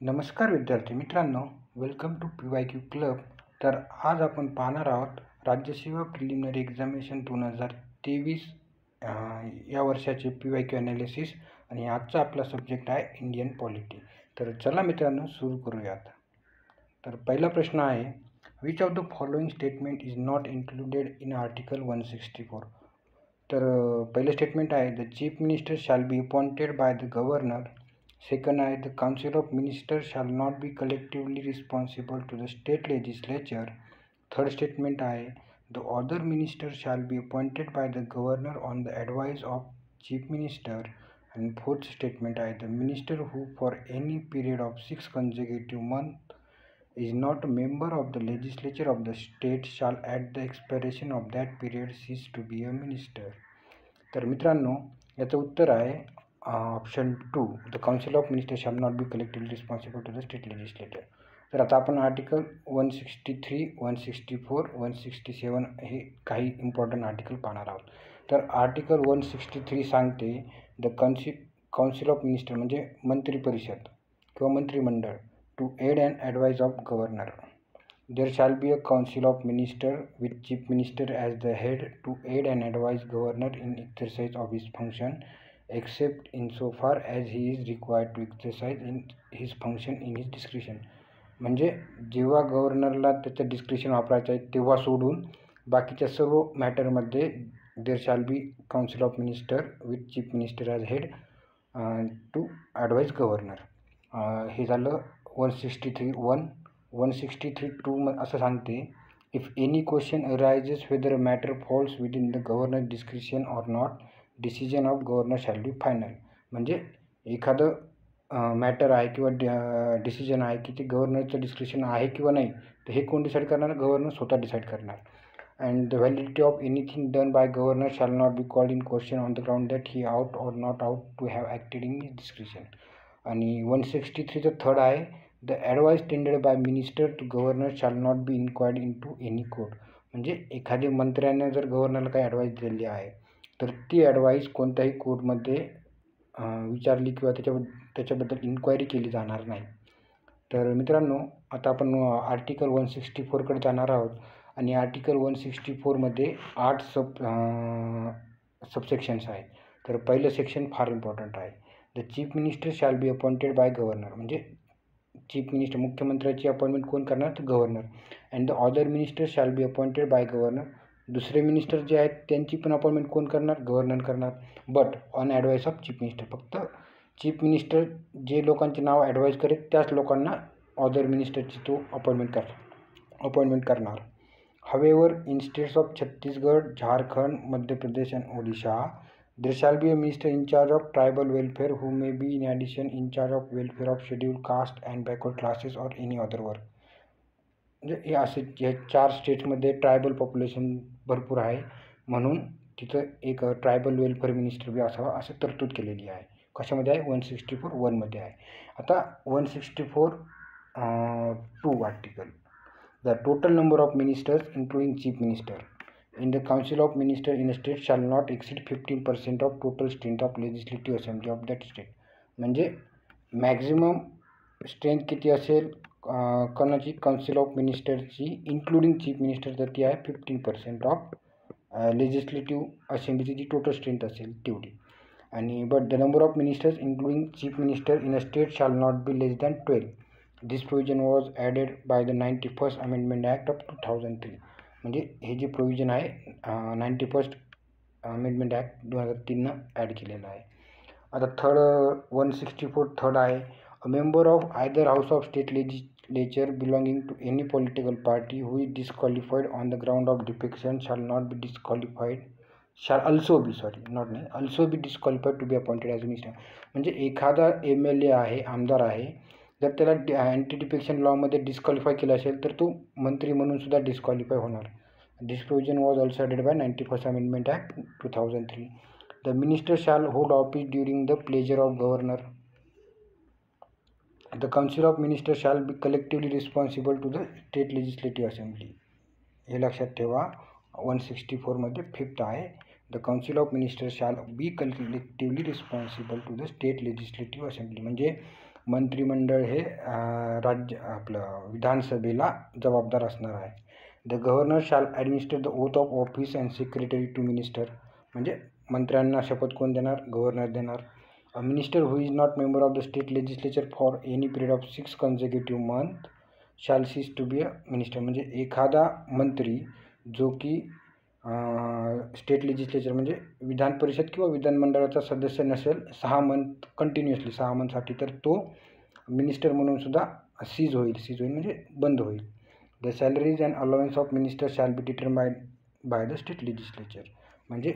नमस्कार विद्यार्थी मित्रांनो, वेलकम टू PYQ क्लब. तर आज आपण पाहणार आहोत राज्यसेवा प्रिलिमिनरी एक्झामिनेशन 2023 या वर्षाचे PYQ ॲनालिसिस आणि आजचा आपला सब्जेक्ट आहे इंडियन पॉलिटी. तर चला मित्रांनो सुरू करूयात. तर पहिला प्रश्न आहे, which of the following statement is not included in article 164. तर पहिलं स्टेटमेंट आहे, the chief minister shall be appointed by the governor. Second आहे, the Council of Ministers shall not be collectively responsible to the state legislature. Third statement आहे, the other minister shall be appointed by the governor on the advice of chief minister. And fourth statement आहे, the minister who for any period of 6 consecutive months is not a member of the legislature of the state shall at the expiration of that period cease to be a minister. तर मित्रांनो याचं उत्तर आहे option 2, the council of minister shall not be collectively responsible to the state legislator. तर आता आपण article 163, 164, 167 हे काही इम्पॉर्टंट आर्टिकल पाहणार आहोत. तर आर्टिकल 163 सांगते, द काउन्सिल ऑफ मिनिस्टर म्हणजे मंत्रिपरिषद किंवा मंत्रिमंडळ to aid and advise of governor. There shall be a council of minister with chief minister as the head to aid and advise governor in exercise of his function except insofar as he is required to exercise in his function in his discretion. म्हणजे जेव्हा गव्हर्नरला त्याचं discretion वापरायचं आहे तेव्हा सोडून बाकीच्या सर्व मॅटरमध्ये there shall be council of minister with chief minister as head to advise governor. हे झालं 163(1). 163(2) असं सांगते, if any question arises whether a matter falls within the governor discretion or not decision of governor shall be final. म्हणजे एखादं matter आहे किंवा decision आहे की ते गव्हर्नरचं डिस्क्रिशन आहे किंवा नाही, तर हे कोण डिसाईड करणार? गव्हर्नर स्वतः डिसाईड करणार. And the validity of anything done by governor shall not be called in question on the ground that he ought or not ought to have acted in his discretion. आणि 163चं third आहे, the advice tendered by minister to governor shall not be inquired into any court. म्हणजे एखाद्या मंत्र्याने जर गव्हर्नरला काही advice दिलेली आहे तर ती ॲडवाइस कोणत्याही कोर्टमध्ये विचारली किंवा त्याच्याबद्दल इन्क्वायरी केली जाणार नाही. तर मित्रांनो आता आपण आर्टिकल 164कडे जाणार आहोत आणि आर्टिकल 164मध्ये 8 सबसेक्शन्स आहेत. तर पहिलं सेक्शन फार इम्पॉर्टंट आहे, the chief minister shall be appointed by governor. म्हणजे चीफ मिनिस्टर मुख्यमंत्र्याची अपॉइंटमेंट कोण करणार? तर governor. And the other minister shall be appointed by governor. दुसरे मिनिस्टर जे आहेत त्यांची पण अपॉइंटमेंट कोण करणार? गव्हर्नर करणार. But on advice of chief minister. फक्त चीफ मिनिस्टर जे लोकांचे नाव ॲडवाइस करेल त्याच लोकांना अदर मिनिस्टरची तो अपॉइंटमेंट करणार. However in states of Chhattisgarh, Jharkhand, Madhya Pradesh and Odisha there shall be a minister in charge of tribal welfare who may be in addition in charge of welfare of scheduled caste and backward classes or any other work. म्हणजे हे असे जे 4 स्टेट्समध्ये tribal population भरपूर आहे म्हणून तिथं एक ट्रायबल वेलफेअर मिनिस्टर बी असावा असं तरतूद केलेली आहे. कशामध्ये आहे? 164(1) आहे. आता 164(2) article, the total number of ministers including chief minister in the council of minister in a state shall not exceed 15% of total strength of legislative assembly of that state. म्हणजे मॅक्झिमम स्ट्रेंथ किती असेल कोणाची? Council of मिनिस्टरची including chief minister तर ती आहे 15% of legislative असेंब्लीची जी टोटल स्ट्रेंथ असेल तेवढी. आणि but the number of ministers including chief minister in a state shall not be less than 12. This provision was added by the 91st amendment act of 2003. म्हणजे हे जे प्रोव्हिजन आहे 91st amendment act 2003 add केलेलं आहे. आता 164 third आहे, a member of either house of state legislature belonging to any political party who is disqualified on the ground of defection shall not be disqualified shall also be also be disqualified to be appointed as a minister. म्हणजे एखादा MLA आहे, आमदार आहे, जर त्याला anti defection लॉमध्ये disqualify केलं असेल तर तो मंत्री म्हणून सुद्धा डिस्क्वालिफाय होणार. This provision was also added by 91st amendment act 2003. The minister shall hold office during the pleasure of governor. The council of minister shall be collectively responsible to the state legislative assembly. हे लक्षात ठेवा. 164मध्ये 5th आहे, the council of minister shall be collectively responsible to the state legislative assembly. म्हणजे मंत्रिमंडळ हे राज्य आपलं विधानसभेला जबाबदार असणार आहे. The governor shall administer the oath of office and secretary to minister, म्हणजे मंत्र्यांना शपथ कोण देणार? गव्हर्नर देणार. A minister who is not member of the state legislature for any period of 6 consecutive months shall cease to be a minister, म्हणजे एखादा मंत्री जो की स्टेट लेजिस्लेचर म्हणजे विधान परिषद किंवा विधानमंडळाचा सदस्य नसेल 6 मंथ कंटिन्युअसली 6 मंथसाठी, तर तो मिनिस्टर म्हणून सुद्धा सीज होईल म्हणजे बंद होईल. The salaries and allowance of minister shall be determined by the state legislature, म्हणजे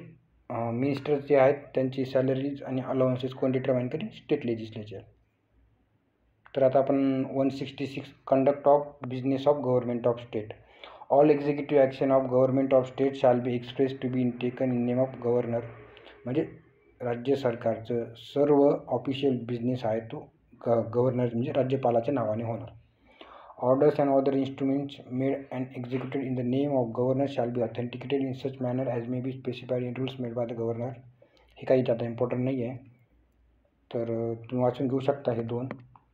मिनिस्टर जे आहेत त्यांची सॅलरीज आणि अलाउन्सेस कोण डिटरमाइन करेल? State legislature. तर आता आपण 166 conduct of business of government of state. All executive action of government of state shall be express to be taken in name of governor, म्हणजे राज्य सरकारचं सर्व ऑफिशियल बिझनेस आहे तो गव्हर्नर म्हणजे राज्यपालाच्या नावाने होणार. Orders and other instruments made and executed in the name of governor shall B authenticated in such manner as may be specified in rules made by the governor. हे काही आता important नाही आहे, तर तुम्ही वाचून घेऊ शकता हे दोन.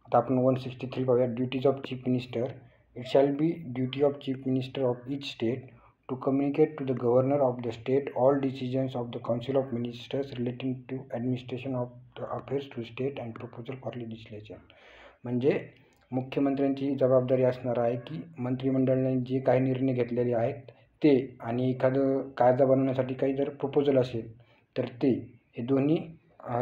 आता आपण 163 पाहूया. Duties of chief minister. It shall be duty of chief minister of each state to communicate to the governor of the state all decisions of the council of ministers relating to administration of the affairs to state and proposal for legislation, म्हणजे मुख्यमंत्र्यांची जबाबदारी असणार आहे की मंत्रिमंडळाने जे काही निर्णय घेतलेले आहेत ते आणि एखादं कायदा बनवण्यासाठी काही जर प्रपोजल असेल तर ते हे दोन्ही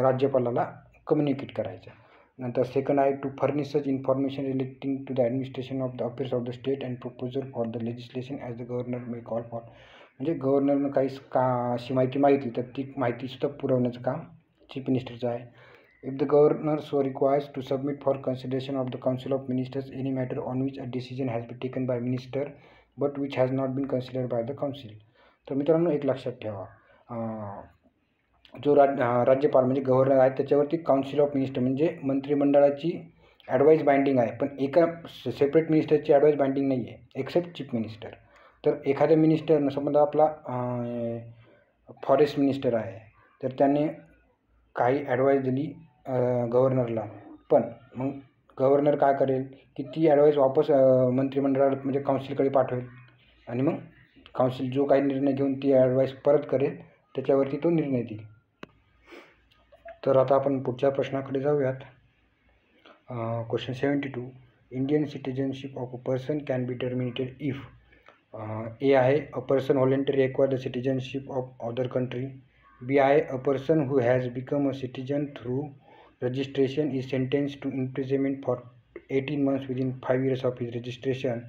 राज्यपालाला कम्युनिकेट करायचं. नंतर सेकंड आहे to furnish such information relating to the administration of the affairs of the state and proposal for the legislation as the governor may call for, म्हणजे गव्हर्नरनं काही अशी माहिती मागितली तर ती माहितीसुद्धा पुरवण्याचं काम चीफ मिनिस्टरचं आहे. If the governor so requires to submit for consideration of the council of ministers any matter on which a decision has been taken by minister but which has not been considered by the council. तर मित्रांनो एक लक्षात ठेवा, जो राज्यपाल म्हणजे governor आहे त्याच्यावरती काउन्सिल ऑफ मिनिस्टर म्हणजे मंत्रिमंडळाची ॲडवाईस बाइंडिंग आहे, पण एका सेपरेट मिनिस्टरची ॲडवाईस बाइंडिंग नाही आहे एक्सेप्ट चीफ मिनिस्टर. तर एखाद्या मिनिस्टरनं समजा आपला फॉरेस्ट मिनिस्टर आहे तर त्याने काही ॲडवाईस दिली गव्हर्नरला, पण मग गव्हर्नर काय करेल की ती ॲडवाईस वापस मंत्रिमंडळात म्हणजे काउन्सिलकडे पाठवेल आणि मग काउन्सिल जो काही निर्णय घेऊन ती ॲडवाईस परत करेल त्याच्यावरती तो निर्णय देईल. तर आता आपण पुढच्या प्रश्नाकडे जाऊयात. Question 72. Indian citizenship of a person can be terminated if a आहे a person voluntary acquire the citizenship of other country. B आहे a person who has become a citizen through registration is sentenced to imprisonment for 18 months within 5 years of his registration.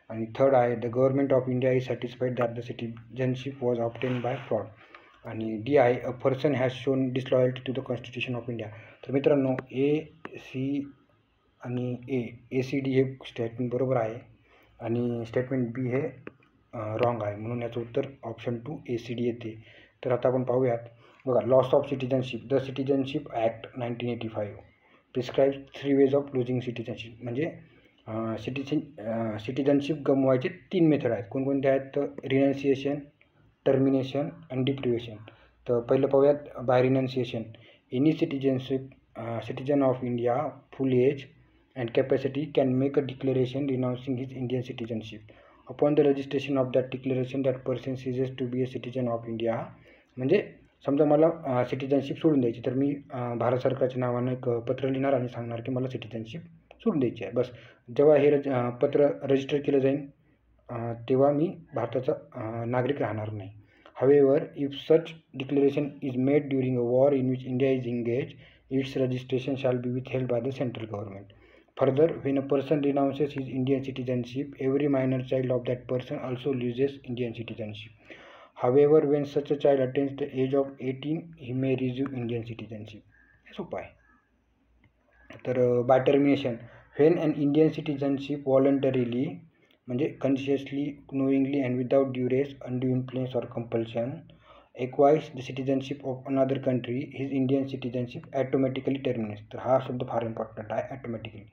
आणि third आहे the government of India is satisfied that the citizenship was obtain by fraud. आणि D आहे a person has shown disloyalty to the constitution of India. तर मित्रांनो AC आणि ACD हे statement बरोबर आहे आणि स्टेटमेंट बी हे रॉंग आहे, म्हणून याचं उत्तर ऑप्शन 2 ACD येते. तर आता आपण पाहूयात. बघा, loss of citizenship. The citizenship act 1985 प्रिस्क्राईब्स 3 ways of losing citizenship, म्हणजे सिटिझनशिप गमवायचे 3 मेथड आहेत. कोणकोणते आहेत? तर रिनन्सिएशन, टर्मिनेशन अँड डिप्रिवेशन. तर पहिलं पाहूयात by renunciation. Any citizen of India full age and capacity can make a declaration renouncing his Indian citizenship. Upon the registration of that declaration that person ceases to be a citizen of India, म्हणजे समजा मला citizenship सोडून द्यायची तर मी भारत सरकारच्या नावानं एक पत्र लिहिणार आणि सांगणार की मला सिटिझनशिप सोडून द्यायची आहे. बस जेव्हा हे पत्र रजिस्टर केलं जाईल तेव्हा मी भारताचा नागरिक राहणार नाही. However, if such declaration is made during a war in which India is engaged, its registration shall be withheld by the central government. Further, when a person renounces his Indian citizenship, every minor child of that person also loses Indian citizenship. However, when such a child attains the age of 18, he may resume Indian citizenship. हे सोपं आहे. तर by termination. When an Indian citizenship voluntarily म्हणजे consciously, knowingly and without duress, undue influence or compulsion acquires the citizenship of another country, his Indian citizenship automatically terminates. तर हा शब्द फार important आहे, ॲटोमॅटिकली.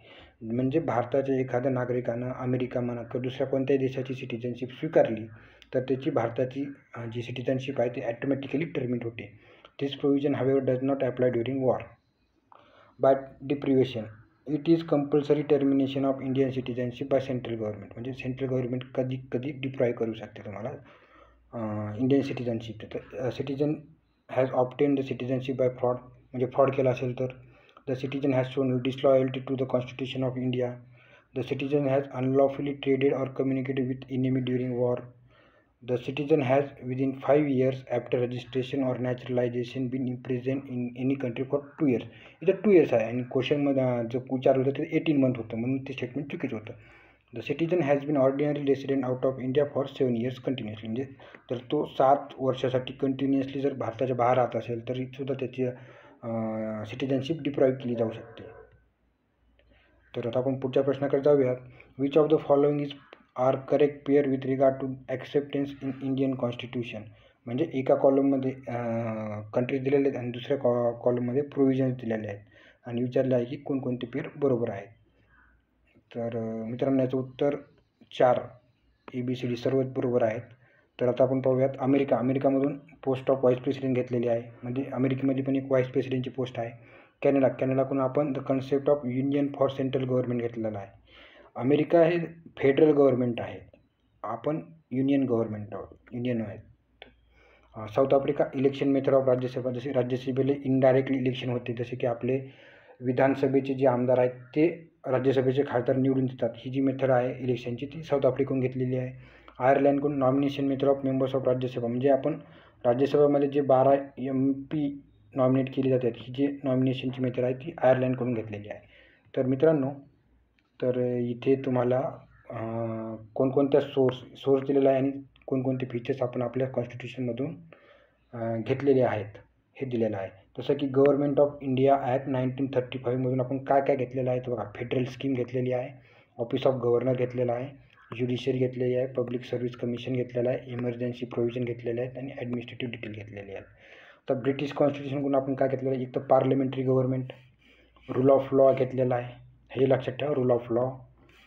म्हणजे भारताच्या एखाद्या नागरिकानं अमेरिका म्हणा किंवा दुसऱ्या कोणत्याही देशाची सिटिझनशिप स्वीकारली तर त्याची भारताची जी सिटिझनशिप आहे ती ॲटोमॅटिकली टर्मिनेट होते. This provision however does not apply during war. By deprivation. It is compulsory termination of Indian citizenship by central government, म्हणजे सेंट्रल गव्हर्नमेंट कधी कधी डिप्लॉय करू शकते तुम्हाला इंडियन सिटीजनशिप. तर citizen has obtain the citizenship by fraud, म्हणजे fraud केला असेल तर. The citizen has shown disloyalty to the constitution of India. The citizen has unlawfully traded or communicated with enemy during war. The citizen has within 5 years after registration or naturalization been imprisoned in any country for 2 years. इथं 2 years आहे आणि क्वेश्चनमध्ये जो विचार होतं ते 18 month होतं, म्हणून ते स्टेटमेंट चुकीचं होतं. The citizen has been ordinary resident out of India for 7 years continuously, म्हणजे जर तो 7 वर्षासाठी कंटिन्युअसली जर भारताच्या बाहेर राहत असेल तरी सुद्धा त्याची सिटीजनशिप डिप्लॉय केली जाऊ शकते. तर आता आपण पुढच्या प्रश्नाकडे जाऊयात. Which of the following is are correct pair with regard to acceptance in Indian constitution, म्हणजे एका कॉलममध्ये कंट्रीज दिलेले आहेत आणि दुसऱ्या कॉलममध्ये प्रोव्हिजन्स दिलेले आहेत आणि विचारले आहे की कोणकोणते पेअर बरोबर आहेत. तर मित्रांनो याचं उत्तर 4 ABCD सर्वच बरोबर आहेत. तर आता आपण पाहूयात अमेरिकामधून पोस्ट ऑफ व्हाईस प्रेसिडेंट घेतलेली आहे, म्हणजे अमेरिकेमध्ये पण एक व्हाईस प्रेसिडेंटची पोस्ट आहे. कॅनडाकडून आपण the concept of union for central government घेतलेला आहे. अमेरिका हे फेडरल गव्हर्नमेंट आहे, आपण युनियन गव्हर्नमेंट आहोत, युनियन आहेत. South Africa election method of Rajya Sabha, जसे राज्यसभेला इनडायरेक्टली इलेक्शन होते, जसे की आपले विधानसभेचे जे आमदार आहेत ते राज्यसभेचे खासदार निवडून देतात, ही जी मेथड आहे इलेक्शनची ती साऊथ आफ्रिकेकडून घेतलेली आहे. आयर्लंडकडून nomination method of members of Rajya Sabha, म्हणजे आपण राज्यसभेमध्ये जे 12 MP नॉमिनेट केली जातात, ही जी नॉमिनेशनची मेथड आहे ती आयर्लंडकडून घेतलेली आहे. तर मित्रांनो, तर इथे तुम्हाला कोणकोणत्या सोर्स दिलेला आहे आणि कोणकोणते फीचर्स आपण आपल्या कॉन्स्टिट्यूशनमधून घेतलेले आहेत हे दिलेलं आहे. जसं की गव्हर्नमेंट ऑफ इंडिया ॲक्ट 1935मधून आपण काय काय घेतलेलं आहे तर बघा, फेडरल स्कीम घेतलेली आहे, ऑफिस ऑफ गव्हर्नर घेतलेला आहे, ज्युडिशियरी घेतलेली आहे, पब्लिक सर्व्हिस कमिशन घेतलेलं आहे, इमर्जन्सी प्रोव्हिजन घेतलेले आहेत आणि ॲडमिनिस्ट्रेटिव्ह डिटेल घेतलेले आहेत. तर ब्रिटिश कॉन्स्टिट्यूशनकडून आपण काय घेतलेलं आहे, एक तर parliamentary government, rule of law घेतलेला आहे, हे लक्षात ठेवा, rule of law.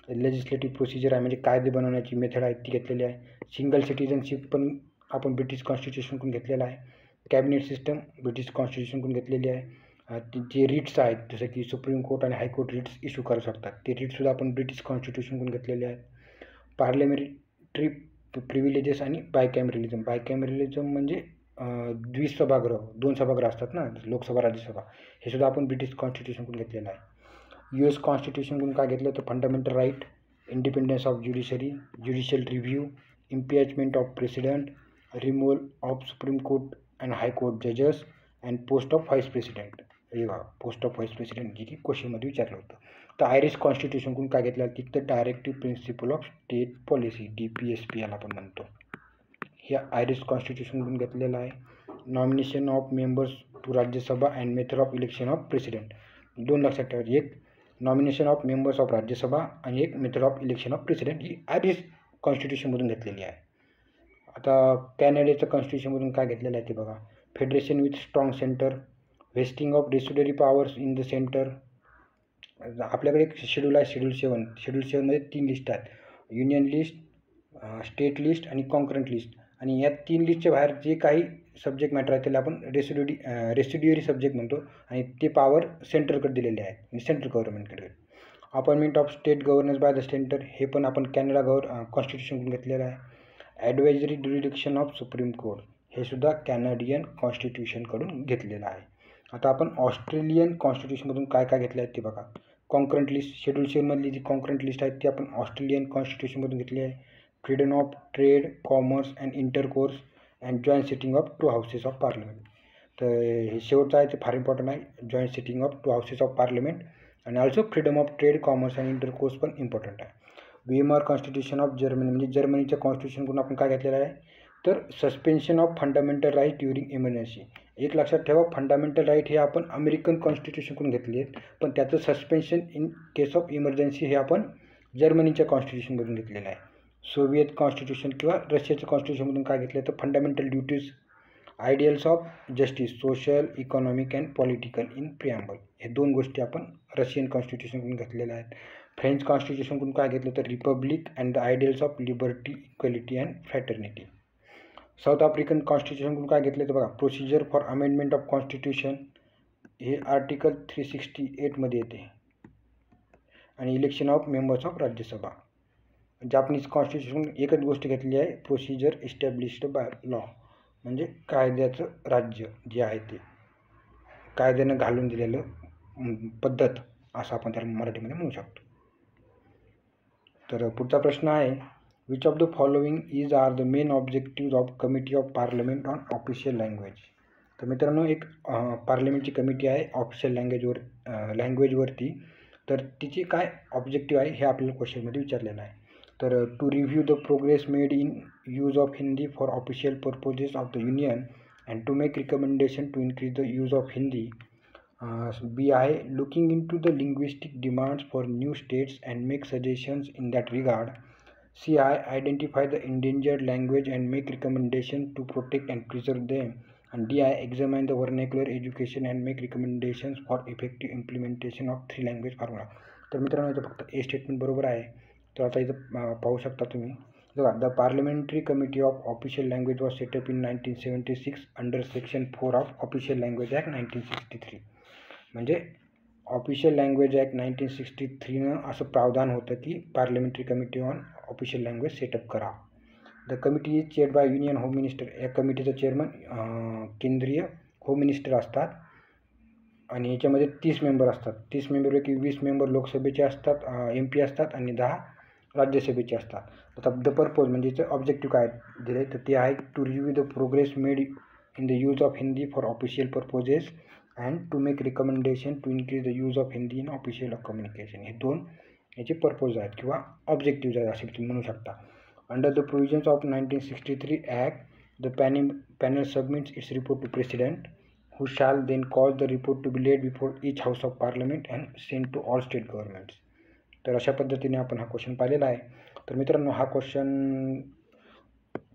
Legislative procedure आहे, म्हणजे कायदे बनवण्याची मेथड आहे ती घेतलेली आहे. सिंगल सिटीजनशिप पण आपण ब्रिटिश कॉन्स्टिट्यूशनकडून घेतलेलं आहे. कॅबिनेट सिस्टम ब्रिटिश कॉन्स्टिट्यूशनकडून घेतलेली आहे. जे रिट्स आहेत जसं की सुप्रीम कोर्ट आणि हायकोर्ट रिट्स इश्यू करू शकतात, ते रिट्ससुद्धा आपण ब्रिटिश कॉन्स्टिट्यूशनकडून घेतलेले आहेत. पार्लमेंटरी प्रिव्हिलेजेस आणि बायकॅमरलिझम म्हणजे द्विसभागृह, 2 सभागृह असतात ना, लोकसभा राज्यसभा, हे सुद्धा आपण ब्रिटिश कॉन्स्टिट्यूशनकडून घेतलेलं आहे. US कॉन्स्टिट्यूशनकडून काय घेतलं तर fundamental right, independence of judiciary, judicial review, impeachment of president, removal of supreme court and high court जजेस and post of vice president. हे बघा, पोस्ट ऑफ व्हाईस प्रेसिडेंट जे की क्वेश्चनमध्ये विचारलं होतं. तर आयरिश कॉन्स्टिट्यूशनकडून काय घेतलं तिथं directive principle of state policy, DPSP याला आपण म्हणतो, हे आयरिश कॉन्स्टिट्यूशनकडून घेतलेलं आहे. Nomination of members to Rajya Sabha and method of election of president, 2 लक्षात ठेवायचे, एक nomination of members of Rajya Sabha आणि एक method of election of president, ही आयरिश कॉन्स्टिट्यूशनमधून घेतलेली आहे. आता कॅनडेचं कॉन्स्टिट्यूशनमधून काय घेतलेलं आहे ते बघा, federation with strong centre, vesting of residuary powers in the centre. आपल्याकडे एक शेड्यूल आहे, शेड्यूल 7मध्ये 3 लिस्ट आहेत, युनियन लिस्ट, स्टेट लिस्ट आणि कॉन्करंट लिस्ट. आणि या 3 लिस्टच्या बाहेर जे काही सब्जेक्ट मॅटर आहे त्याला आपण रेसिड्युअरी सब्जेक्ट म्हणतो आणि ते पॉवर सेंटरकडे दिलेले आहेत, म्हणजे सेंट्रल गव्हर्नमेंटकडे. Appointment of state governance by the centre, हे पण आपण कॅनडा कॉन्स्टिट्यूशनकडून घेतलेलं आहे. Advisory jurisdiction of supreme court, हे सुद्धा कॅनडियन कॉन्स्टिट्यूशनकडून घेतलेलं आहे. आता आपण ऑस्ट्रेलियन कॉन्स्टिट्यूशनमधून काय काय घेतलं आहे ते बघा. कॉन्करंट लिस्ट, शेड्यूल 7मधली जी कॉन्करंट लिस्ट आहे ती आपण ऑस्ट्रेलियन कॉन्स्टिट्यूशनमधून घेतली आहे. Freedom of trade, commerce and intercourse and joint sitting of 2 houses of parliament. तर हे शेवटचं आहे ते फार इम्पॉर्टंट आहे, joint sitting of 2 houses of parliament आणि also freedom of trade, commerce and intercourse पण इम्पॉर्टंट आहे. वीमर कॉन्स्टिट्यूशन ऑफ जर्मनी, म्हणजे जर्मनीच्या कॉन्स्टिट्यूशनकडून आपण काय घेतलेलं आहे तर suspension of fundamental right during emergency. एक लक्षात ठेवा, फंडामेंटल राईट हे आपण अमेरिकन कॉन्स्टिट्यूशनकडून घेतले आहेत, पण त्याचं suspension in case of emergency हे आपण जर्मनीच्या कॉन्स्टिट्यूशनमधून घेतलेलं आहे. सोव्हिएत कॉन्स्टिट्यूशन किंवा रशियाच्या कॉन्स्टिट्यूशनमधून काय घेतलं तर fundamental duties, ideals of justice, social, economic and political in preamble, हे 2 गोष्टी आपण रशियन कॉन्स्टिट्यूशनकडून घेतलेल्या आहेत. फ्रेंच कॉन्स्टिट्यूशनकडून काय घेतलं तर republic and the ideals of liberty, equality and fraternity. South African कॉन्स्टिट्यूशनकडून काय घेतलं तर बघा, procedure for amendment of constitution, हे आर्टिकल 368मध्ये येते. आणि election of members of Rajya Sabha. Japanese constitution एकच गोष्ट घेतली आहे, प्रोसिजर इस्टॅब्लिश्ड बाय लॉ, म्हणजे कायद्याचं राज्य जे आहे ते कायद्यानं घालून दिलेलं पद्धत असं आपण त्याला मराठीमध्ये म्हणू शकतो. तर पुढचा प्रश्न आहे, which of the following is are the main objective of committee of parliament on official language. तर मित्रांनो, एक पार्लमेंटची कमिटी आहे ऑफिशियल लँग्वेजवरती. तर तिची काय ऑब्जेक्टिव्ह आहे हे आपल्याला क्वेश्चनमध्ये विचारलेलं आहे. तर to review the progress made in use of Hindi for official purposes of the union and to make recommendation to increase the use of Hindi. B आहे, looking into the linguistic demands for new states and make suggestions in that regard. C आहे, identify the endangered language and make recommendation to protect and preserve them. आणि D आहे, examine the vernacular education and make recommendations for effective implementation of 3 language formula. तर मित्रांनो, इथं फक्त ए statement बरोबर आहे. तर आता इथं पाहू शकता तुम्ही, बघा, the parliamentary committee of official language was setup in 1976 under section 4 of official language act 1963. म्हणजे ऑफिशियल लँग्वेज ॲक्ट 1963नं असं प्रावधान होतं की parliamentary committee on official language setup करा. The committee is chaired by union home minister. या कमिटीचं chairman केंद्रीय home minister असतात आणि याच्यामध्ये 30 मेंबर असतात. 30 मेंबरपैकी 20 मेंबर लोकसभेचे असतात, MP असतात, आणि 10 राज्यसभेचे असतात. आता द पर्पज म्हणजे याचं ऑब्जेक्टिव्ह काय दिले, तर ते आहे to review the progress made in the use of Hindi for official purposes and to make recommendation to increase the use of Hindi in official communication. हे दोन याचे पर्पज आहेत किंवा ऑब्जेक्टिव्ह आहेत असे तुम्ही म्हणू शकता. Under the provisions of 1963 act, the panel submits its report to president, who shall then cause the report to be laid before each house of parliament and sent to all state governments. तर अशा पद्धतीने आपण हा question पाहिलेला आहे. तर मित्रांनो, हा क्वेश्चन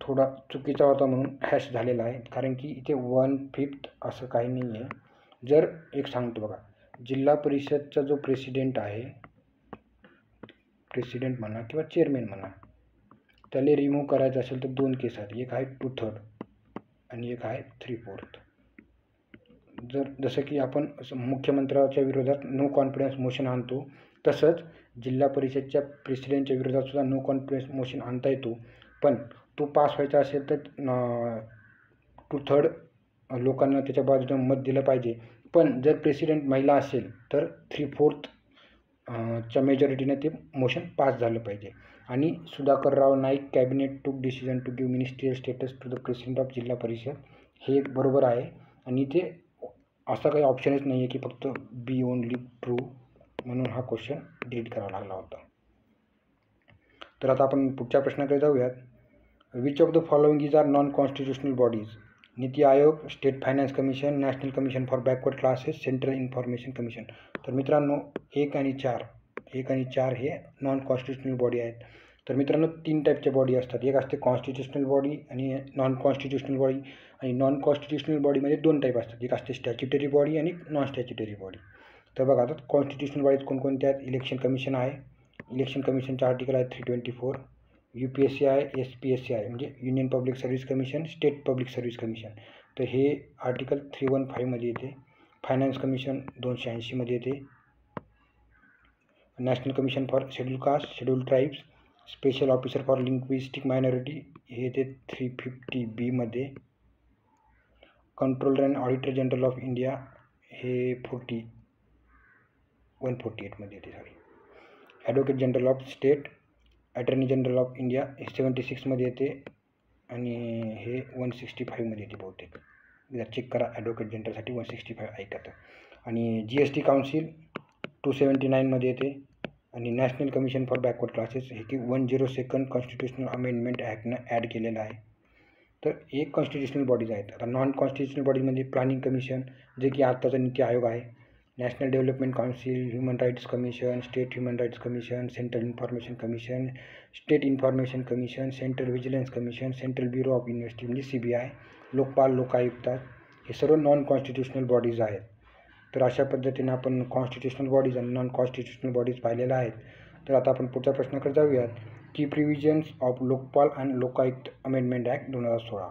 थोडा चुकीचा होता म्हणून हॅश झालेला आहे, कारण की इथे 1/5 असं काही नाही आहे. जर एक सांगतो बघा, जिल्हा परिषदचा जो प्रेसिडेंट आहे, प्रेसिडेंट म्हणा किंवा चेअरमॅन म्हणा, त्याला रिमूव्ह करायचं असेल तर 2 केस आहेत. एक आहे 2/3 आणि एक आहे 3/4. जसं की आपण मुख्यमंत्र्याच्या विरोधात नो कॉन्फिडन्स मोशन आणतो, तसंच जिल्हा परिषदच्या प्रेसिडेंटच्या विरोधात सुद्धा नो कॉन्फिडन्स मोशन आणता येतो. पण तो पास व्हायचा असेल तर 2/3 लोकांना त्याच्या बाजूने मत दिलं पाहिजे. पण जर प्रेसिडेंट महिला असेल तर 3/4 च्या मेजॉरिटीने ते मोशन पास झालं पाहिजे. आणि Sudhakarrao Naik cabinet took decision to give ministerial status to the president of Zilla Parishad, हे एक बरोबर आहे. आणि ते असा काही ऑप्शनच नाही आहे की फक्त बी ओनली ट्रू, म्हणून हा क्वेश्चन डिलीट करावा लागला होता. तर आता आपण पुढच्या प्रश्नाकडे जाऊयात. Which of the following is are non constitutional bodies. Niti Aayog, state finance commission, national commission for backward classes, central information commission. तर मित्रांनो, 1 आणि 4 हे नॉन कॉन्स्टिट्युशनल बॉडी आहेत. तर मित्रांनो, 3 टाईपच्या बॉडी असतात. एक असते कॉन्स्टिट्युशनल बॉडी आणि नॉन कॉन्स्टिट्युशनल बॉडी. आणि नॉन कॉन्स्टिट्युशनल बॉडीमध्ये 2 टाईप असतात. एक असते स्टॅच्युटरी बॉडी आणि नॉन स्टॅच्युटरी बॉडी. तर बघा, आता कॉन्स्टिट्युशनल बॉडीज कोणकोणत्या आहेत. इलेक्शन कमिशन आहे, इलेक्शन कमिशनचे आर्टिकल आहे 324. UPSC आहे, SPSC आहे, म्हणजे union public service commission, state public service commission. तर हे आर्टिकल 315 येते. फायनान्स कमिशन 280 येते. National commission for schedule caste, schedule tribes, special officer for linguistic minority हे येते 350B. Controller and auditor general of India हे 148 येते. Advocate general of state, attorney general of India हे 76 येते आणि हे 165 येते बहुतेक. चेक करा, ॲडव्होकेट जनरलसाठी 165 ऐकतं. आणि GST काउन्सिल 279 येते. आणि national commission for backward classes हे की 102nd कॉन्स्टिट्युशनल अमेंडमेंट ॲक्टनं ॲड केलेलं आहे. तर एक कॉन्स्टिट्युशनल बॉडीज आहेत. आता नॉन कॉन्स्टिट्युशनल बॉडीमध्ये प्लॅनिंग कमिशन, जे की आत्ताचा नीती आयोग आहे, national development council, human rights commission, state human rights commission, central information commission, state information commission, central vigilance commission, central bureau of investigation म्हणजे CBI, लोकपाल, लोकायुक्त, हे सर्व नॉन कॉन्स्टिट्युशनल बॉडीज आहेत. तर अशा पद्धतीने आपण कॉन्स्टिट्युशनल बॉडीज आणि नॉन कॉन्स्टिट्युशनल बॉडीज पाहिलेल्या आहेत. तर आता आपण पुढच्या प्रश्नाकडे जाऊयात की provisions of Lokpal and Lokayukta amendment act 2016.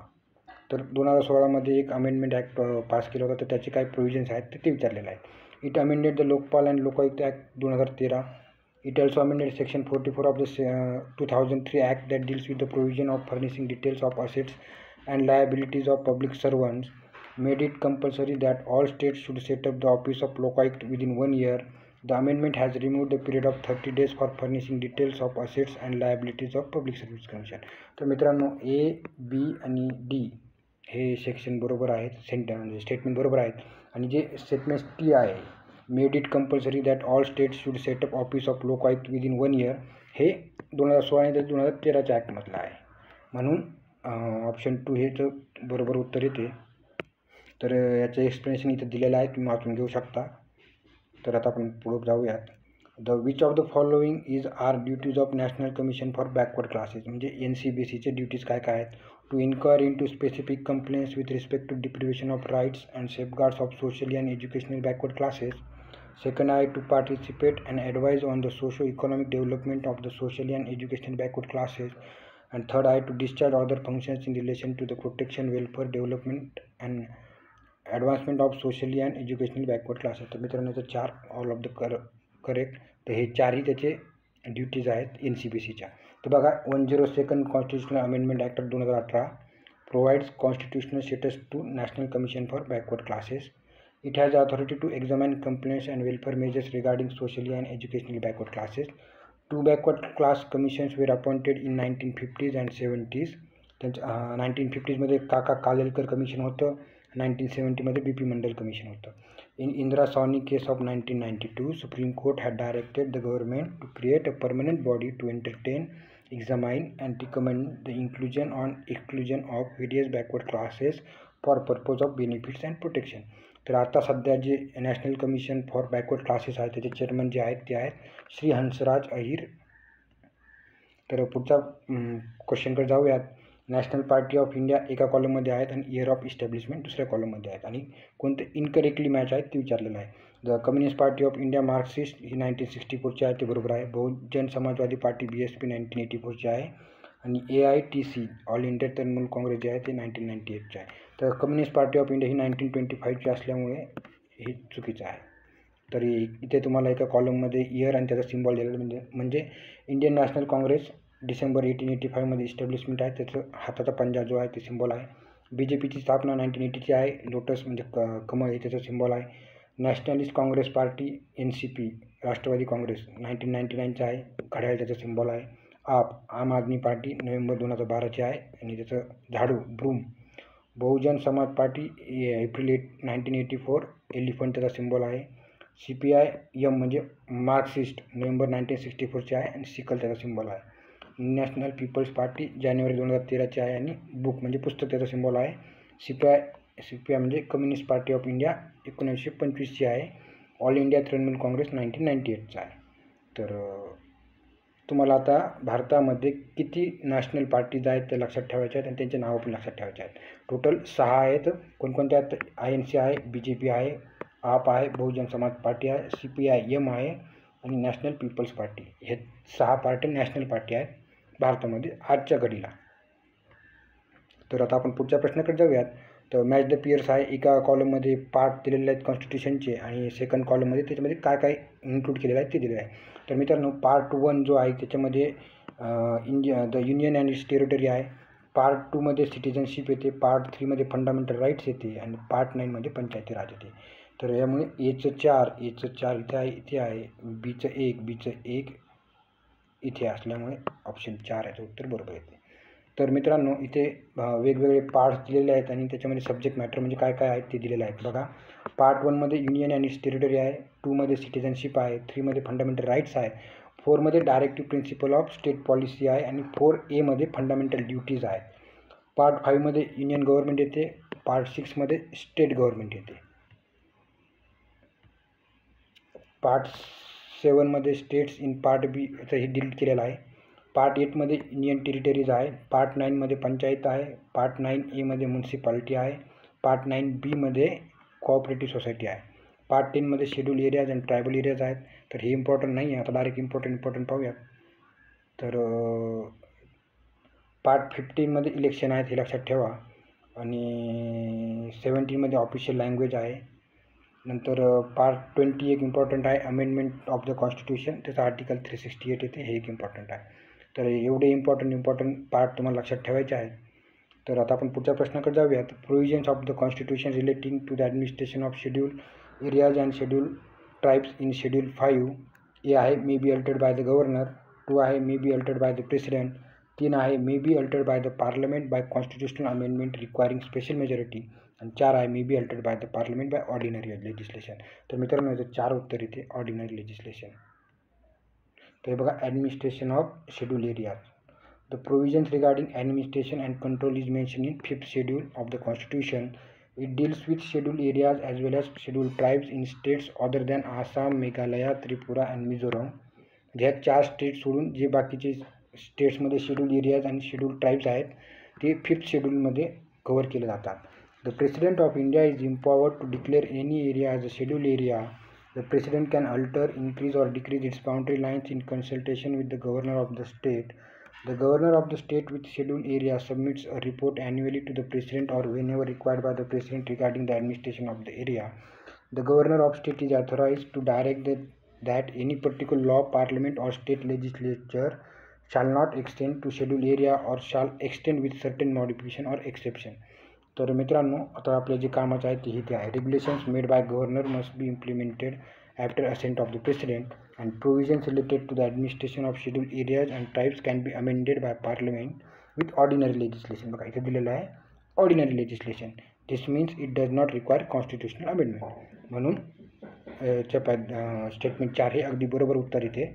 तर 2016मध्ये एक अमेंडमेंट ॲक्ट पास केला होता. तर त्याचे काय प्रोव्हिजन्स आहेत ते विचारलेलं आहे. It amended the Lokpal and Lokayukta act 2013. It also amended Section 44 of the 2003 Act that deals with the provision of furnishing details of assets and liabilities of public servants, made it compulsory that all states should set up the office of Lokaयुक्त within 1 year. The amendment has removed the period of 30 days for furnishing details of assets and liabilities of Public Service Commission. तर मित्रांनो, A, B आणि D हे section बरोबर आहेत, statement बरोबर आहेत. आणि जे स्टेटमेंट टी आहे, made it compulsory that all states should setup office of Lokayukta within 1 year, हे 2016 आणि 2013च्या ॲक्टमधलं आहे. म्हणून ऑप्शन 2 हे बरोबर उत्तर येते. तर याचं एक्सप्लेनेशन इथं दिलेलं आहे, तुम्ही वाचून घेऊ शकता. तर आता आपण पुढे जाऊयात. Which of the following is are duties of national commission for backward classes, म्हणजे NCBCचे ड्युटीज काय काय आहेत. To inquire into specific complaints with respect to deprivation of rights and safeguards of socially and educational backward classes. Second आहे to participate and advise on the socio-economic development of the socially and educational backward classes. And third आहे to discharge other functions in relation to the protection, welfare, development and advancement of socially and educational backward classes. तर मित्रांनो, याचं 4 all of the correct. तर हे 4ही त्याचे duties आहेत NCBCच्या. तर बघा, 102nd constitutional amendment act of 2018 provides constitutional status to national commission for backward classes. It has authority to examine complaints and welfare measures regarding socially and educationally backward classes. 2 backward class commissions were appointed in 1950s and 70s. 1950मध्ये काका Kalelkar commission होतं, 1970मध्ये BP मंडल commission होतं. In Indira Sawhney case of 1992, Supreme Court had directed the government to create a permanent body to entertain, examine and recommend the inclusion or exclusion of various backward classes for purpose of benefits and protection. तर आता सध्या जे national commission for backward classes आहेत त्याचे chairman जे आहेत ते आहेत श्री हंसराज अहिर. तर पुढचा क्वेश्चनकडे जाऊयात. नॅशनल पार्टी ऑफ इंडिया एका कॉलममध्ये आहेत आणि इयर ऑफ इस्टॅब्लिशमेंट दुसऱ्या कॉलममध्ये आहेत. आणि कोणते इनकरेक्टली मॅच आहेत ते विचारलेलं आहे. The communist party of India Marxist ही 1964ची आहे, ते बरोबर आहे. बहुजन समाजवादी पार्टी BSP 1984ची आहे. आणि AITC all India Trinamool Congress जे आहे ते 1998चे आहे. तर कम्युनिस्ट पार्टी ऑफ इंडिया ही 1925ची असल्यामुळे हे चुकीचं आहे. तर इथे तुम्हाला एका कॉलममध्ये इयर आणि त्याचा सिम्बॉल दिलेला म्हणजे इंडियन नॅशनल काँग्रेस डिसेंबर 1885मध्ये इस्टॅब्लिशमेंट आहे, त्याचं हाताचा पंजा जो आहे ते सिम्बॉल आहे. BJPची स्थापना 1980ची आहे, लोटस म्हणजे कमळ हे त्याचं सिम्बॉल आहे. Nationalist congress party NCP Rashtravadi congress 1999चं आहे, घड्याळ त्याचं सिम्बॉल आहे. आम आदमी पार्टी नोव्हेंबर 2012ची आहे आणि त्याचं झाडू broom. Bahujan Samaj party April 1984 elephant त्याचा सिम्बॉल आहे. CPIM म्हणजे मार्क्सिस्ट नोव्हेंबर 1964ची आहे आणि सिकल त्याचा सिम्बॉल आहे. नॅशनल पीपल्स पार्टी जानेवारी 2013ची आहे आणि बुक म्हणजे पुस्तक त्याचा सिम्बॉल आहे. CPI म्हणजे कम्युनिस्ट पार्टी ऑफ इंडिया 1925ची आहे. ऑल इंडिया तृणमूल काँग्रेस 1998चा आहे. तर तुम्हाला आता भारतामध्ये किती नॅशनल पार्टीज आहेत ते लक्षात ठेवायचे आहेत आणि त्यांचे नावं पण लक्षात ठेवायचे आहेत. टोटल 6 आहेत. कोणकोणत्या आहेत? INC आहे, BJP आहे, आप आहे, बहुजन समाज पार्टी आहे, CPIM आहे आणि नॅशनल पीपल्स पार्टी. हे 6 पार्टी नॅशनल पार्टी आहेत भारतामध्ये आजच्या घडीला. तर आता आपण पुढच्या प्रश्नाकडे जाऊयात. तर मॅच द पियर्स आहे, एका कॉलममध्ये पार्ट दिलेले आहेत कॉन्स्टिट्यूशनचे आणि सेकंड कॉलममध्ये त्याच्यामध्ये काय काय इन्क्लूड केलेलं आहे ते दिलेलं आहे. तर मित्रांनो, पार्ट 1 जो आहे त्याच्यामध्ये the union and its territory आहे. पार्ट 2मध्ये सिटिझनशिप येते, पार्ट 3मध्ये फंडामेंटल राईट्स येते आणि पार्ट 9मध्ये पंचायती राज येते. तर यामुळे Aचं 4 इथे आहे, इथे आहे. Bचं 1 इथे असल्यामुळे ऑप्शन 4 याचं उत्तर बरोबर येते. तर मित्रांनो, इथे वेगवेगळे पार्ट्स दिलेले आहेत आणि त्याच्यामध्ये सब्जेक्ट मॅटर म्हणजे काय काय आहेत ते दिलेलं आहे. बघा, पार्ट 1मध्ये युनियन अँड इट्स टेरिटरी आहे, 2मध्ये सिटिझनशिप आहे, 3मध्ये फंडामेंटल राईट्स आहे, 4मध्ये directive principle of state policy आहे आणि 4A फंडामेंटल ड्युटीज आहेत. पार्ट 5मध्ये युनियन गव्हर्नमेंट येते, पार्ट 6मध्ये स्टेट गव्हर्नमेंट येते. पार्ट 7मध्ये स्टेट्स इन पार्ट B याचं हे डिलीट केलेलं आहे. पार्ट 8मध्ये युनियन टेरिटरीज आहे, पार्ट 9मध्ये पंचायत आहे, पार्ट 9A म्युन्सिपालिटी आहे, पार्ट 9B कोऑपरेटिव्ह सोसायटी आहे, part 10मध्ये schedule areas and tribal areas आहेत. तर हे इम्पॉर्टंट नाही आहे, आता डायरेक्ट इम्पॉर्टंट पाहूयात. तर पार्ट 15मध्ये इलेक्शन आहेत, हे लक्षात ठेवा. आणि 17मध्ये ऑफिशियल लँग्वेज आहे, नंतर पार्ट 20 एक इम्पॉर्टंट आहे, अमेंडमेंट ऑफ द कॉन्स्टिट्यूशन, त्याचा आर्टिकल 368 येते, हे एक इम्पॉर्टंट आहे. तर एवढे इम्पॉर्टंट पार्ट तुम्हाला लक्षात ठेवायचे आहे. तर आता आपण पुढच्या प्रश्नाकडे जाऊयात. Provisions of the constitution relating to the administration of schedule areas and schedule tribes in schedule 5. A आहे may be altered by the governor. 2 आहे may be altered by the president. 3 आहे may be altered by the parliament by constitutional amendment requiring special majority. आणि 4 आहे may be altered by the parliament by ordinary legislation. तर मित्रांनो याचं 4 उत्तर येते ordinary legislation. तर बघा, administration of schedule areas. The provisions regarding administration and control is mentioned in 5th schedule of the constitution. It deals with scheduled areas as well as scheduled tribes in states other than Assam, Meghalaya, Tripura and Mizoram. ह्या 4 state सोडून जे बाकीचे स्टेट्समध्ये schedule areas आणि schedule tribes आहेत ते 5th शेड्यूलमध्ये cover केले जातात. The president of India is empowered to declare any area as a scheduled area. The president can alter, increase or decrease its boundary lines in consultation with the governor of the state. The governor of the state with scheduled area submits a report annually to the president or whenever required by the president regarding the administration of the area. The governor of state is authorized to direct that any particular law, parliament or state legislature shall not extend to scheduled area or shall extend with certain modification or exception. तर मित्रांनो आता आपल्या जे कामाचं आहे ते इथे आहे. Regulations made by governor must be implemented after assent of the president and provisions related to the administration of scheduled areas and tribes can be amended by parliament with ordinary legislation. बघा इथे दिलेलं आहे ordinary legislation. This means it does not require constitutional amendment. म्हणून statement 4 हे अगदी बरोबर उत्तर इथे.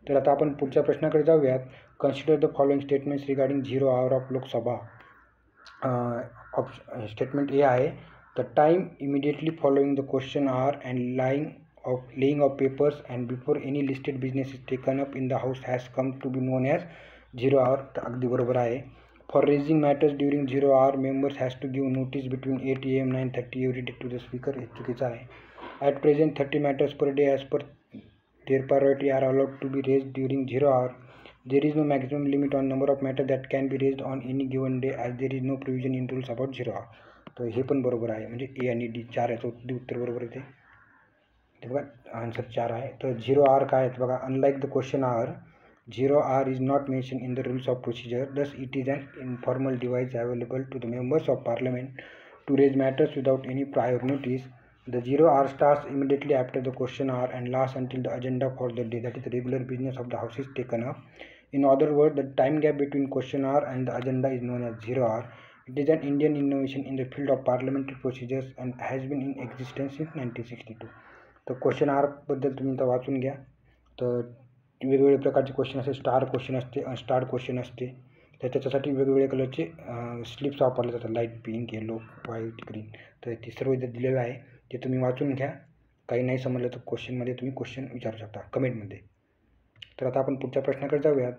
तर आता आपण पुढच्या प्रश्नाकडे जाऊयात. Consider the following statements regarding 0 hour of Lok Sabha. Statement A आहे, the time immediately following the question hour and laying of papers and before any listed business is taken up in the house has come to be known as 0 hour. तर अगदी बरोबर आहे. For raising matters during 0 hour members has to give notice between 8 AM 9:30 every day to the speaker. हे चुकीचं आहे. At present 30 matters per day as per their priority are allowed to be raised during 0 hour. There is no maximum limit on number of matters that can be raised on any given day as there is no provision in rules about 0 hour. तर हे पण बरोबर आहे. म्हणजे ए आणि D 4 याचं उत्तर बरोबर येते. ते बघा आन्सर 4 आहे. तर 0 hour काय आहे बघा, unlike the question hour 0 hour is not mentioned in the rules of procedure. Thus it is an informal device available to the members of parliament to raise matters without any prior notice. The 0 hour starts immediately after the question hour and lasts until the agenda for the day, that is the regular business of the house, is taken up. In other words, the time gap between question hour and the agenda is known as 0 hour. It is an Indian innovation in the field of parliamentary procedures and has been in existence since 1962. तर question आरबद्दल तुम्ही आता वाचून घ्या. तर वेगवेगळे प्रकारचे question असते, star question असते, अनस्टार क्वेश्चन असते. तर त्याच्यासाठी वेगवेगळ्या कलरचे स्लिप्स वापरले जातात, light pink, yellow, white, green. तर ते सर्व इथं दिलेलं आहे, ते तुम्ही वाचून घ्या. काही नाही समजलं तर क्वेश्चनमध्ये तुम्ही क्वेश्चन विचारू शकता कमेंटमध्ये. तर आता आपण पुढच्या प्रश्नाकडे जाऊयात.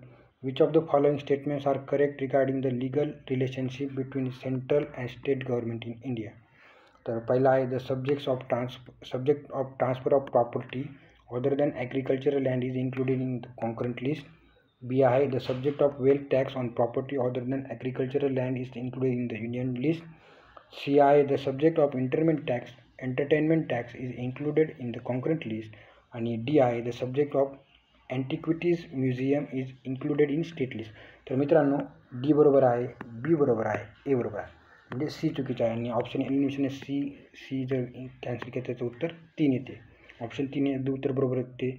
Which of the following statements are correct regarding the legal relationship between central and state government in India. तर पहिला आहे, the subject of transfer of property other than agricultural land is included in the concurrent list. B आहे, the subject of wealth tax on property other than agricultural land is included in the union list. C आहे, the subject of entertainment tax is included in the concurrent list. आणि D आहे, the subject of antiquities museum is included in state list. तर मित्रांनो D बरोबर आहे, बी बरोबर आहे, ए बरोबर आहे, म्हणजे सी चुकीचं आहे. आणि ऑप्शन एलिमिनेशन सी जर कॅन्सल केलं त्याचं उत्तर 3 येते. ऑप्शन 3 अगदी उत्तर बरोबर येते,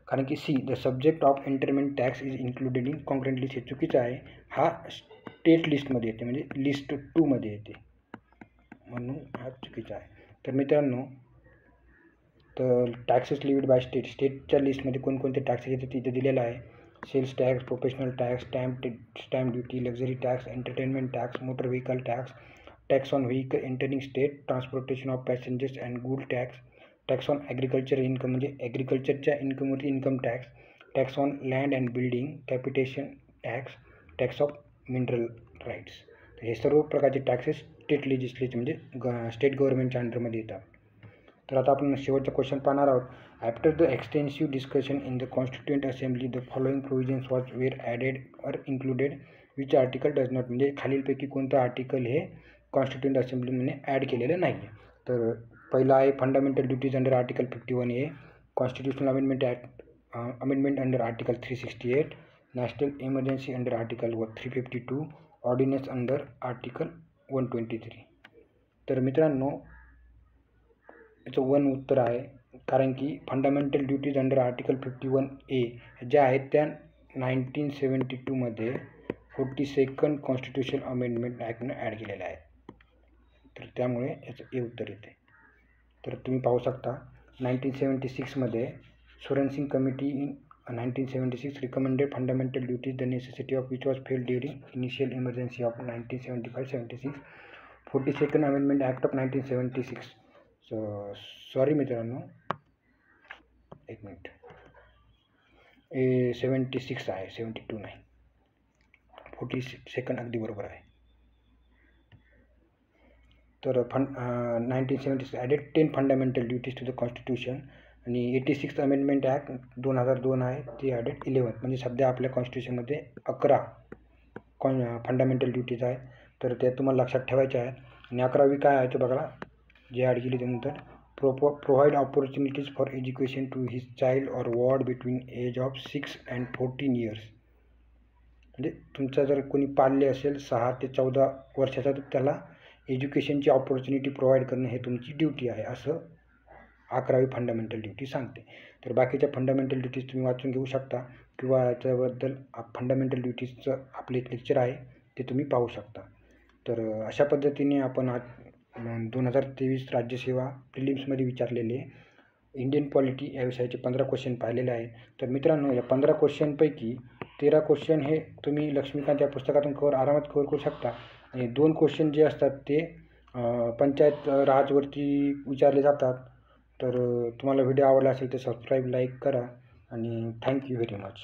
कारण की C, the subject of entertainment tax is included in concurrent list, हे चुकीचं आहे. हा स्टेट लिस्टमध्ये येते, म्हणजे लिस्ट 2मध्ये येते, म्हणून हा चुकीचा आहे. तर मित्रांनो, तर टॅक्सेस लिव्ड बाय स्टेटच्या लिस्टमध्ये कोणकोणते टॅक्सेस येते तिथे दिलेलं आहे. Sales tax, professional tax, stamp duty, luxury tax, entertainment tax, motor vehicle tax, tax on vehicle entering state, transportation of passengers and good tax, tax on agriculture income म्हणजे ॲग्रिकल्चरच्या इन्कमवरती income tax, tax on land and building, capitation tax, tax of mineral rights. तर हे सर्व प्रकारचे taxes state legislature म्हणजे state गव्हर्नमेंटच्या अंडरमध्ये येतात. तर आता आपण शेवटचा क्वेश्चन पाहणार आहोत. After the extensive discussion in the constituent assembly the following provisions was were added or included which article does not. म्हणजे खालीलपैकी कोणतं आर्टिकल हे कॉन्स्टिट्युएंट असेंब्लीमध्ये ॲड केलेलं नाही आहे. तर पहिला आहे fundamental duties under article 51A, constitutional amendment under article 368, national emergency under article 352, ordnance under article 123. तर मित्रांनो याचं 1 उत्तर आहे, कारण की fundamental duties under article 51A ज्या आहेत त्या 1972मध्ये 42nd कॉन्स्टिट्यूशनल अमेंडमेंट ॲक्टनं ॲड केलेल्या आहेत. तर त्यामुळे याचं ए उत्तर येते. तर तुम्ही पाहू शकता 1976मध्ये Swaran Singh committee in 1976 recommended fundamental duties, the necessity of which was felt during initial emergency of 1975-76, 42nd Amendment Act of 1976. Sorry मित्रांनो, एक मिनिट, 76 आहे, 72 नाही, 42nd अगदी बरोबर आहे. तर 1976 added 10 fundamental duties to the constitution आणि 86th अमेंडमेंट ॲक्ट 2002 आहे ते ॲडेड 11. म्हणजे सध्या आपल्या कॉन्स्टिट्यूशनमध्ये 11 फंडामेंटल ड्युटीज आहेत. तर त्या तुम्हाला लक्षात ठेवायच्या आहेत. आणि 11वी काय आहे ते बघा, जे ॲड केली त्यानंतर provide opportunities for education to his child or ward between age of 6 and 14 years. म्हणजे तुमचा जर कोणी पाल्य असेल 6 ते 14 वर्षाचा तर त्याला एज्युकेशनची ऑपॉर्च्युनिटी प्रोव्हाइड करणं हे तुमची ड्युटी आहे, असं 11वी फंडामेंटल ड्युटी सांगते. तर बाकीच्या फंडामेंटल ड्युटीज तुम्ही वाचून घेऊ शकता किंवा याच्याबद्दल फंडामेंटल ड्युटीजचं आपले एक लेक्चर आहे ते तुम्ही पाहू शकता. तर अशा पद्धतीने आपण आज 2023 राज्यसेवा प्रिलिम्समध्ये विचारलेले इंडियन पॉलिटी या विषयाचे 15 क्वेश्चन पाहिलेले आहेत. तर मित्रांनो या 15 क्वेश्चनपैकी 13 क्वेश्चन हे तुम्ही लक्ष्मीकांत या पुस्तकातून आरामात कव्हर करू शकता. आणि 2 क्वेश्चन जे असतात ते पंचायत राजवरती विचारले जातात. तर तुम्हाला व्हिडिओ आवडला असेल तर सबस्क्राईब, लाईक करा आणि थँक्यू व्हेरी मच.